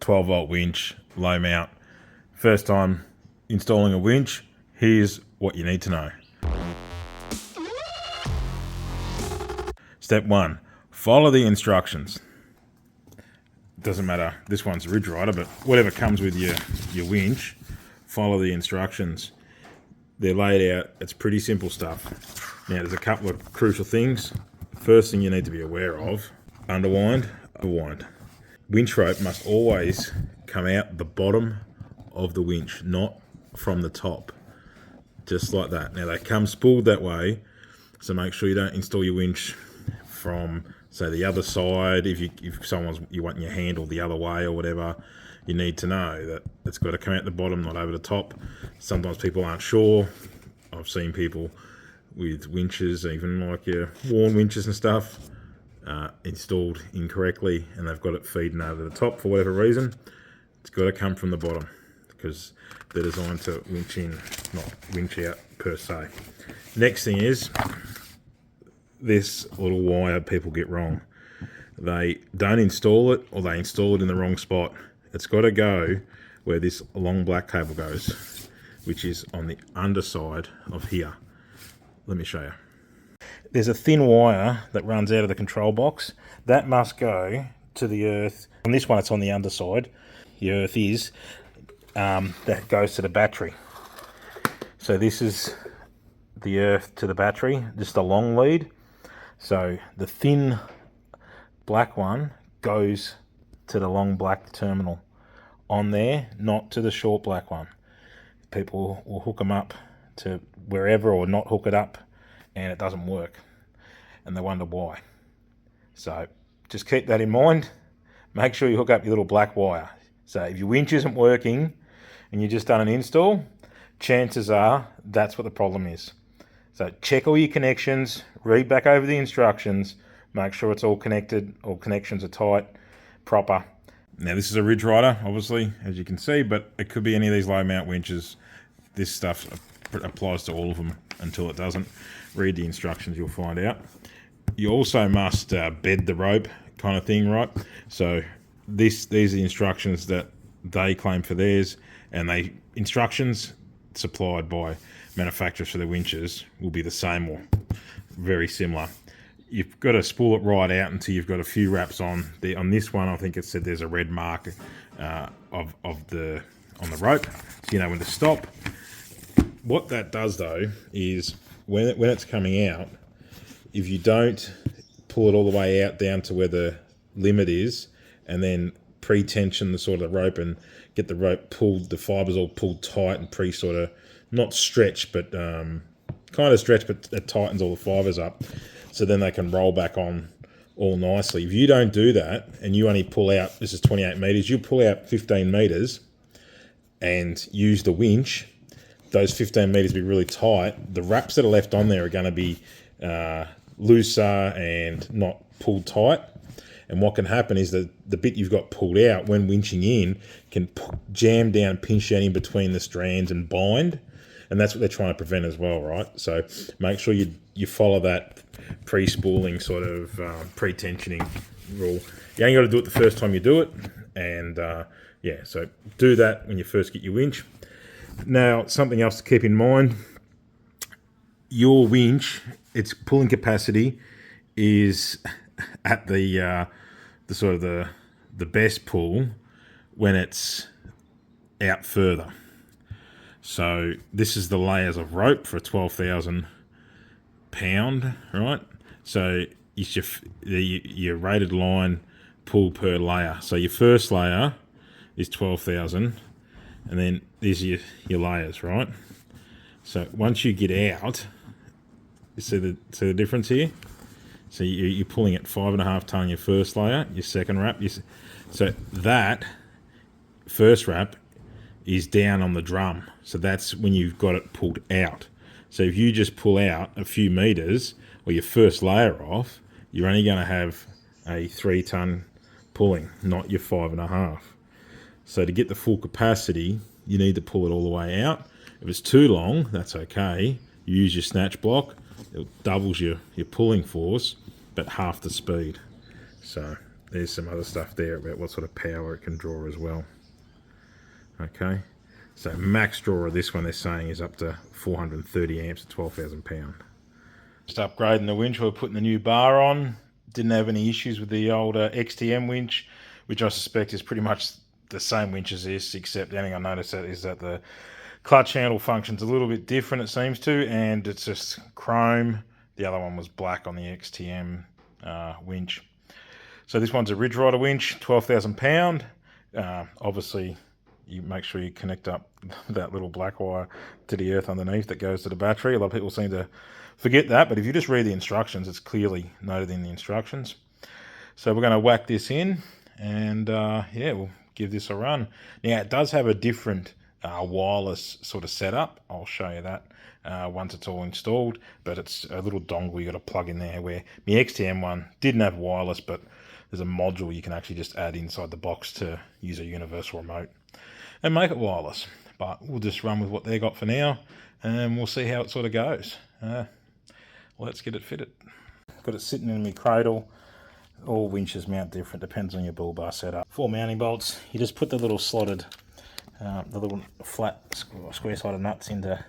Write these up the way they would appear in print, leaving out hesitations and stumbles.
12-volt winch, low mount. First time installing a winch, here's what you need to know. Step 1, follow the instructions. Doesn't matter, this one's a Ridge Ryder, but whatever comes with your winch, follow the instructions. They're laid out, it's pretty simple stuff. Now there's a couple of crucial things. First thing you need to be aware of, underwind, overwind. Winch rope must always come out the bottom of the winch, not from the top. Just like that. Now they come spooled that way, so make sure you don't install your winch from, say, the other side. If you want your handle the other way or whatever, you need to know that it's got to come out the bottom, not over the top. Sometimes people aren't sure. I've seen people with winches, even like your worn winches and stuff, installed incorrectly, and they've got it feeding over the top for whatever reason. It's got to come from the bottom because they're designed to winch in, not winch out per se. Next thing is this little wire people get wrong. They don't install it, or they install it in the wrong spot. It's got to go where this long black cable goes, which is on the underside of here. Let me show you. There's a thin wire that runs out of the control box. That must go to the earth. On this one, it's on the underside. The earth is, that goes to the battery. So this is the earth to the battery, just a long lead. So the thin black one goes to the long black terminal on there, not to the short black one. People will hook them up to wherever or not hook it up, and it doesn't work, and they wonder why. So just keep that in mind. Make sure you hook up your little black wire. So if your winch isn't working and you've just done an install, chances are that's what the problem is. So check all your connections, read back over the instructions, make sure it's all connected, all connections are tight, proper. Now this is a Ridge Ryder, obviously, as you can see, but it could be any of these low mount winches. This stuff applies to all of them until it doesn't. Read the instructions, you'll find out. You also must bed the rope kind of thing, right? So these are the instructions that they claim for theirs, and instructions supplied by manufacturers for their winches will be the same or very similar. You've got to spool it right out until you've got a few wraps on. On this one, I think it said there's a red mark on the rope, so you know when to stop. What that does though is when it's coming out, if you don't pull it all the way out down to where the limit is, and then pre-tension the sort of rope and get the rope pulled, the fibers all pulled tight and sort of not stretched, but kind of stretched, but it tightens all the fibers up, so then they can roll back on all nicely. If you don't do that and you only pull out, this is 28 meters, you pull out 15 meters and use the winch, those 15 meters be really tight. The wraps that are left on there are going to be looser and not pulled tight. And what can happen is that the bit you've got pulled out when winching in can jam down, pinch down in between the strands and bind. And that's what they're trying to prevent as well, right? So make sure you follow that pre-spooling sort of pre-tensioning rule. You ain't got to do it the first time you do it. And yeah, so do that when you first get your winch. Now, something else to keep in mind, your winch, its pulling capacity is at the sort of the best pull when it's out further. So this is the layers of rope for a 12,000 pound, right? So it's your rated line pull per layer. So your first layer is 12,000, and then these are your layers, right? So once you get out, you see the difference here? So you're pulling at 5.5 ton your first layer, your second wrap. So that first wrap is down on the drum. So that's when you've got it pulled out. So if you just pull out a few meters or your first layer off, you're only going to have a 3 ton pulling, not your 5.5. So to get the full capacity, you need to pull it all the way out. If it's too long, that's okay. You use your snatch block, it doubles your pulling force, but half the speed. So there's some other stuff there about what sort of power it can draw as well. Okay, so max draw of this one they're saying is up to 430 amps at 12,000 pound. Just upgrading the winch, we're putting the new bar on. Didn't have any issues with the old XTM winch, which I suspect is pretty much the same winch as this, except the only thing I noticed that is that the clutch handle functions a little bit different, it seems to, and it's just chrome. The other one was black on the XTM winch. So this one's a Ridge Rider winch, 12,000 pound. Obviously, you make sure you connect up that little black wire to the earth underneath that goes to the battery. A lot of people seem to forget that, but if you just read the instructions, it's clearly noted in the instructions. So we're going to whack this in, and yeah, we'll give this a run. Now, it does have a different wireless sort of setup. I'll show you that once it's all installed, but it's a little dongle you got to plug in there, where the XTM one didn't have wireless, but there's a module you can actually just add inside the box to use a universal remote and make it wireless. But we'll just run with what they got for now, and we'll see how it sort of goes. Let's get it fitted. Got it sitting in my cradle. All winches mount different, depends on your bull bar setup. 4 mounting bolts. You just put the little slotted, the little flat square-sided nuts into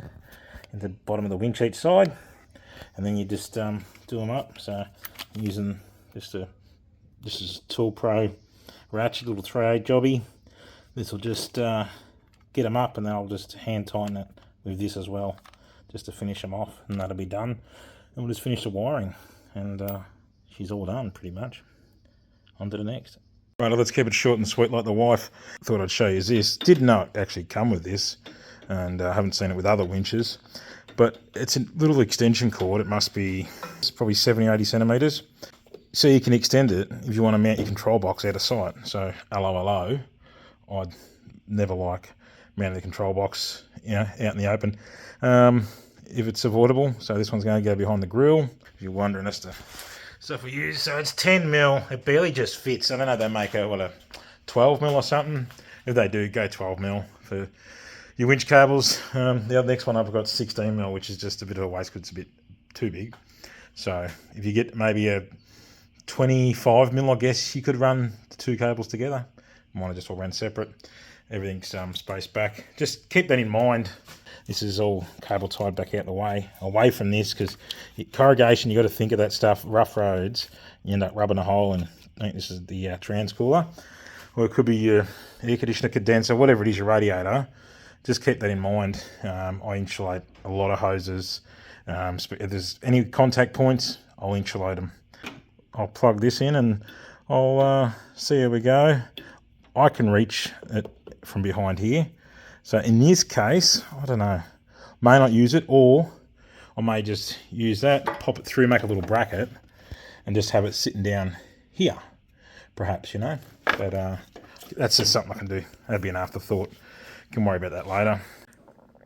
the bottom of the winch each side, and then you just do them up. So I'm using this is Tool Pro ratchet, little 3/8 jobby. This will just get them up, and then I'll just hand tighten it with this as well, just to finish them off, and that'll be done. And we'll just finish the wiring, and she's all done pretty much. On to the next. Right, let's keep it short and sweet like the wife. Thought I'd show you this. Didn't know it actually come with this, and I haven't seen it with other winches. But it's a little extension cord. It's probably 70, 80 centimetres. So you can extend it if you want to mount your control box out of sight. So hello, I'd never like mounting the control box, out in the open, if it's avoidable. So this one's going to go behind the grill. If you're wondering as to stuff we use, so it's 10 mil. It barely just fits. I don't know if they make a 12 mil or something. If they do, go 12 mil for your winch cables. The next one I've got 16 mil, which is just a bit of a waste because it's a bit too big. So if you get maybe a 25 mil, I guess you could run the two cables together. Mine are just all run separate. Everything's spaced back. Just keep that in mind. This is all cable tied back out the way, away from this, because corrugation, you got to think of that stuff. Rough roads, you end up rubbing a hole, and I think this is the transcooler, or it could be your air conditioner condenser, whatever it is, your radiator. Just keep that in mind. I insulate a lot of hoses. If there's any contact points, I'll insulate them. I'll plug this in, and I'll see how we go. I can reach it from behind here. So in this case, I don't know, may not use it, or I may just use that, pop it through, make a little bracket, and just have it sitting down here, perhaps, But that's just something I can do. That'd be an afterthought. Can worry about that later.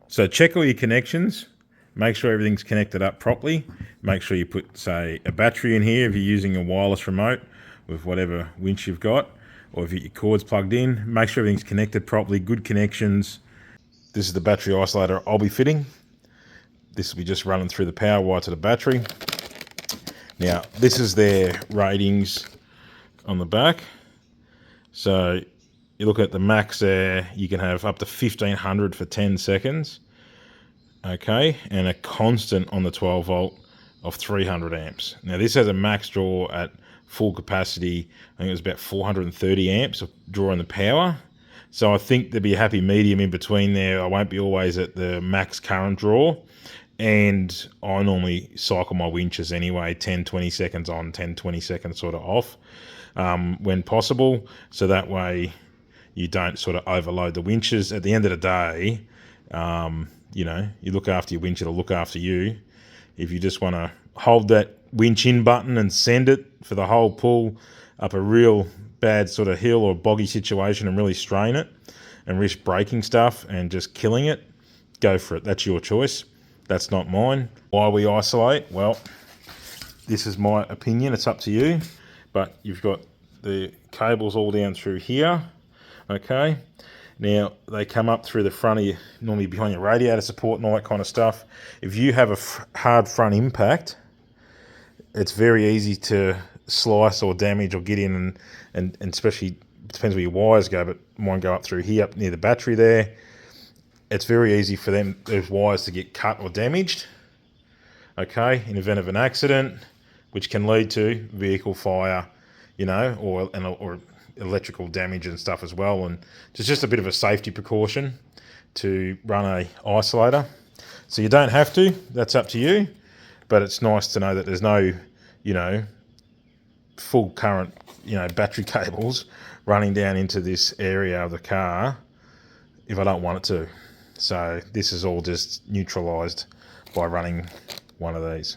So check all your connections. Make sure everything's connected up properly. Make sure you put, say, a battery in here if you're using a wireless remote with whatever winch you've got, or if your cord's plugged in. Make sure everything's connected properly, good connections. This is the battery isolator I'll be fitting. This will be just running through the power wire to the battery. Now, this is their ratings on the back. So you look at the max there, you can have up to 1500 for 10 seconds. Okay, and a constant on the 12 volt of 300 amps. Now this has a max draw at full capacity. I think it was about 430 amps of drawing the power. So I think there'd be a happy medium in between there. I won't be always at the max current draw. And I normally cycle my winches anyway, 10, 20 seconds on, 10, 20 seconds sort of off when possible. So that way you don't sort of overload the winches. At the end of the day, you look after your winch, it'll look after you. If you just want to hold that winch in button and send it for the whole pull up a real bad sort of hill or boggy situation and really strain it and risk breaking stuff and just killing it, go for it. That's your choice. That's not mine. Why we isolate? Well, this is my opinion. It's up to you. But you've got the cables all down through here. Okay. Now, they come up through the front of you, normally behind your radiator support and all that kind of stuff. If you have a hard front impact, it's very easy to slice or damage or get in, and especially, depends where your wires go, but mine go up through here, up near the battery there. It's very easy for those wires to get cut or damaged, okay, in event of an accident, which can lead to vehicle fire, or electrical damage and stuff as well. And it's just a bit of a safety precaution to run a isolator. So you don't have to, that's up to you, but it's nice to know that there's no, full current, battery cables running down into this area of the car if I don't want it to. So this is all just neutralised by running one of these.